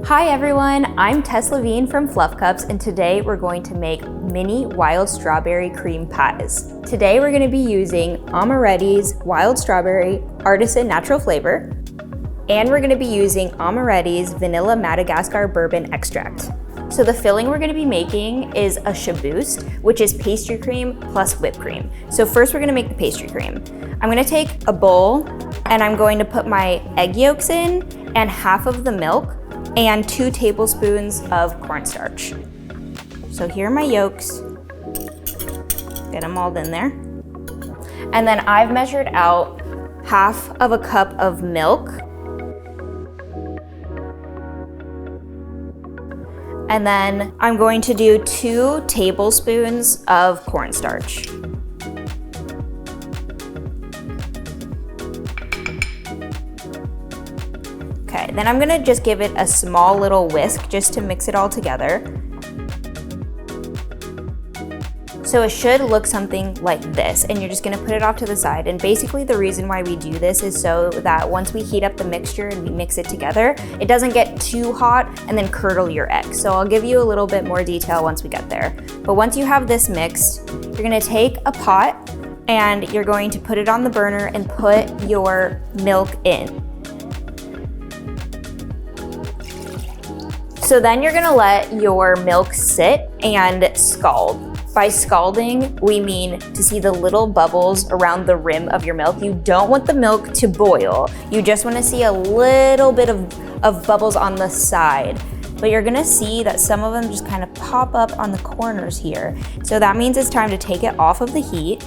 Hi everyone, I'm Tess Levin from Fluff Cups, and today we're going to make mini wild strawberry cream pies. Today we're going to be using Amoretti's Wild Strawberry Artisan Natural Flavor, and we're going to be using Amoretti's Vanilla Madagascar Bourbon Extract. So the filling we're going to be making is a Chiboust, which is pastry cream plus whipped cream. So first we're going to make the pastry cream. I'm going to take a bowl and I'm going to put my egg yolks in and half of the milk and 2 tablespoons of cornstarch. So here are my yolks. Get them all in there. And then I've measured out half of a cup of milk. And then I'm going to do 2 tablespoons of cornstarch. Okay, then I'm gonna just give it a small little whisk just to mix it all together. So it should look something like this, and you're just gonna put it off to the side. And basically the reason why we do this is so that once we heat up the mixture and we mix it together, it doesn't get too hot and then curdle your eggs. So I'll give you a little bit more detail once we get there. But once you have this mixed, you're gonna take a pot and you're going to put it on the burner and put your milk in. So then you're gonna let your milk sit and scald. By scalding, we mean to see the little bubbles around the rim of your milk. You don't want the milk to boil. You just wanna see a little bit of bubbles on the side. But you're gonna see that some of them just kind of pop up on the corners here. So that means it's time to take it off of the heat,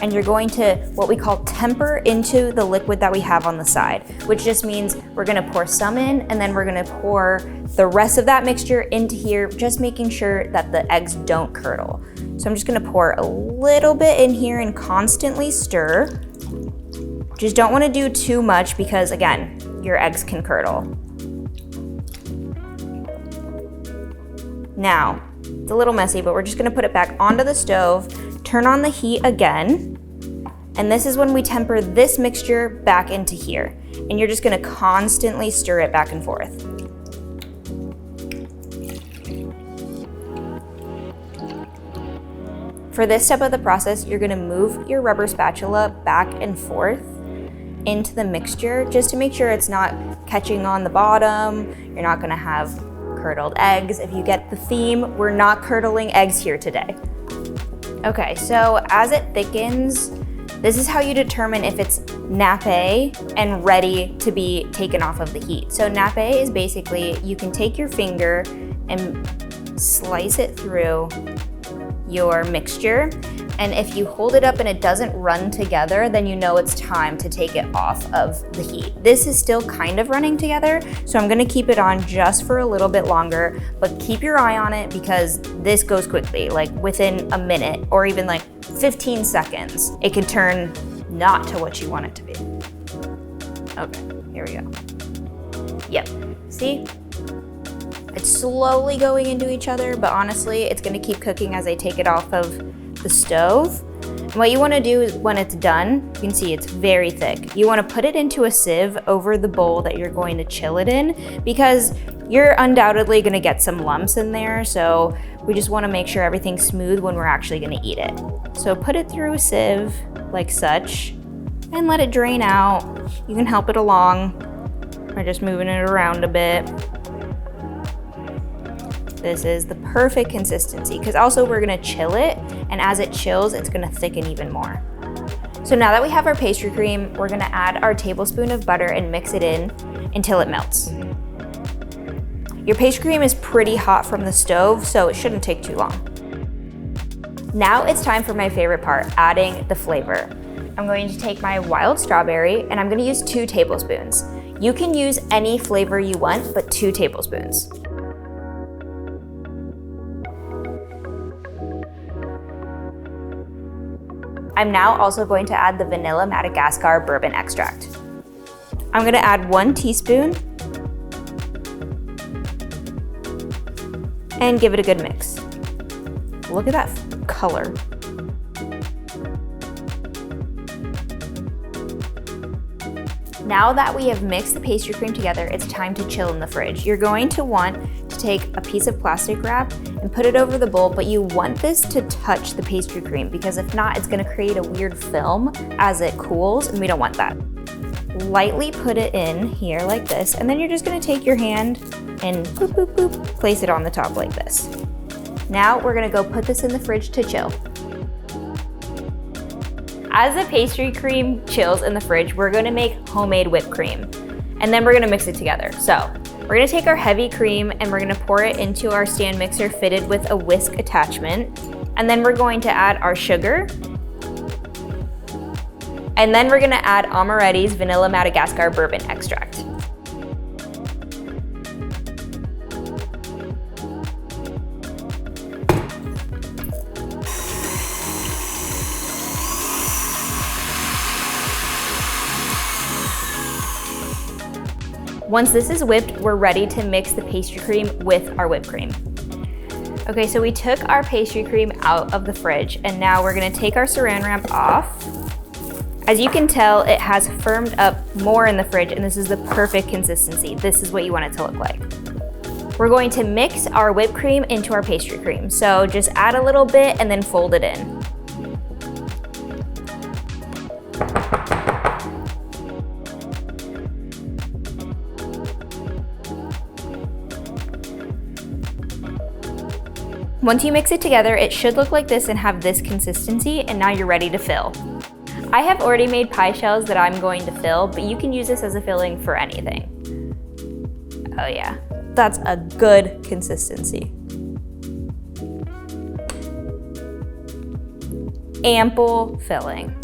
and you're going to what we call temper into the liquid that we have on the side, which just means we're gonna pour some in and then we're gonna pour the rest of that mixture into here, just making sure that the eggs don't curdle. So I'm just gonna pour a little bit in here and constantly stir. Just don't wanna do too much because again, your eggs can curdle. Now, it's a little messy, but we're just gonna put it back onto the stove, turn on the heat again, and this is when we temper this mixture back into here. And you're just gonna constantly stir it back and forth. For this step of the process, you're gonna move your rubber spatula back and forth into the mixture just to make sure it's not catching on the bottom. You're not gonna have curdled eggs. If you get the theme, we're not curdling eggs here today. Okay, so as it thickens, this is how you determine if it's nappe and ready to be taken off of the heat. So nappe is basically, you can take your finger and slice it through your mixture. And if you hold it up and it doesn't run together, then you know it's time to take it off of the heat. This is still kind of running together, so I'm gonna keep it on just for a little bit longer, but keep your eye on it because this goes quickly, like within a minute or even like 15 seconds. It can turn not to what you want it to be. Okay, here we go. Yep, see? It's slowly going into each other, but honestly, it's gonna keep cooking as I take it off of the stove. And what you want to do is when it's done, you can see it's very thick. You want to put it into a sieve over the bowl that you're going to chill it in because you're undoubtedly going to get some lumps in there. So we just want to make sure everything's smooth when we're actually going to eat it. So put it through a sieve like such and let it drain out. You can help it along by just moving it around a bit. This is the perfect consistency because also we're gonna chill it, and as it chills, it's gonna thicken even more. So now that we have our pastry cream, we're gonna add our tablespoon of butter and mix it in until it melts. Your pastry cream is pretty hot from the stove, so it shouldn't take too long. Now it's time for my favorite part, adding the flavor. I'm going to take my wild strawberry and I'm gonna use 2 tablespoons. You can use any flavor you want, but 2 tablespoons. I'm now also going to add the Vanilla Madagascar Bourbon Extract. I'm gonna add 1 teaspoon and give it a good mix. Look at that color. Now that we have mixed the pastry cream together, it's time to chill in the fridge. You're going to want to take a piece of plastic wrap and put it over the bowl, but you want this to touch the pastry cream because if not, it's gonna create a weird film as it cools, and we don't want that. Lightly put it in here like this, and then you're just gonna take your hand and boop, boop, boop, place it on the top like this. Now we're gonna go put this in the fridge to chill. As the pastry cream chills in the fridge, we're gonna make homemade whipped cream, and then we're gonna mix it together. So we're gonna take our heavy cream and we're gonna pour it into our stand mixer fitted with a whisk attachment, and then we're going to add our sugar, and then we're gonna add Amoretti's Vanilla Madagascar Bourbon Extract. Once this is whipped, we're ready to mix the pastry cream with our whipped cream. Okay, so we took our pastry cream out of the fridge, and now we're gonna take our saran wrap off. As you can tell, it has firmed up more in the fridge, and this is the perfect consistency. This is what you want it to look like. We're going to mix our whipped cream into our pastry cream. So just add a little bit and then fold it in. Once you mix it together, it should look like this and have this consistency, and now you're ready to fill. I have already made pie shells that I'm going to fill, but you can use this as a filling for anything. Oh yeah, that's a good consistency. Ample filling.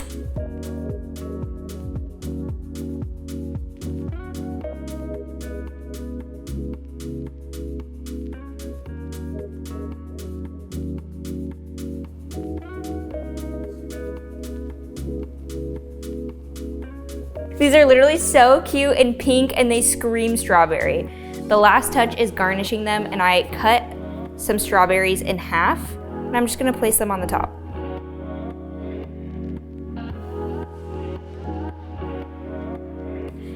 These are literally so cute and pink, and they scream strawberry. The last touch is garnishing them, and I cut some strawberries in half, and I'm just gonna place them on the top.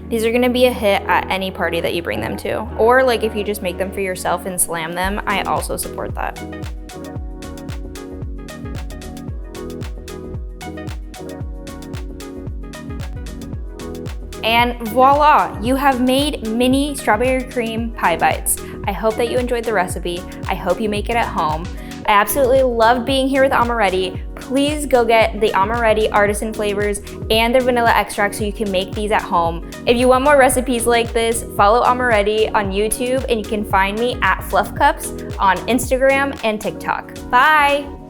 These are gonna be a hit at any party that you bring them to. Or like if you just make them for yourself and slam them, I also support that. And voila, you have made mini strawberry cream pie bites. I hope that you enjoyed the recipe. I hope you make it at home. I absolutely love being here with Amoretti. Please go get the Amoretti Artisan flavors and their vanilla extract so you can make these at home. If you want more recipes like this, follow Amoretti on YouTube, and you can find me at Fluff Cups on Instagram and TikTok. Bye!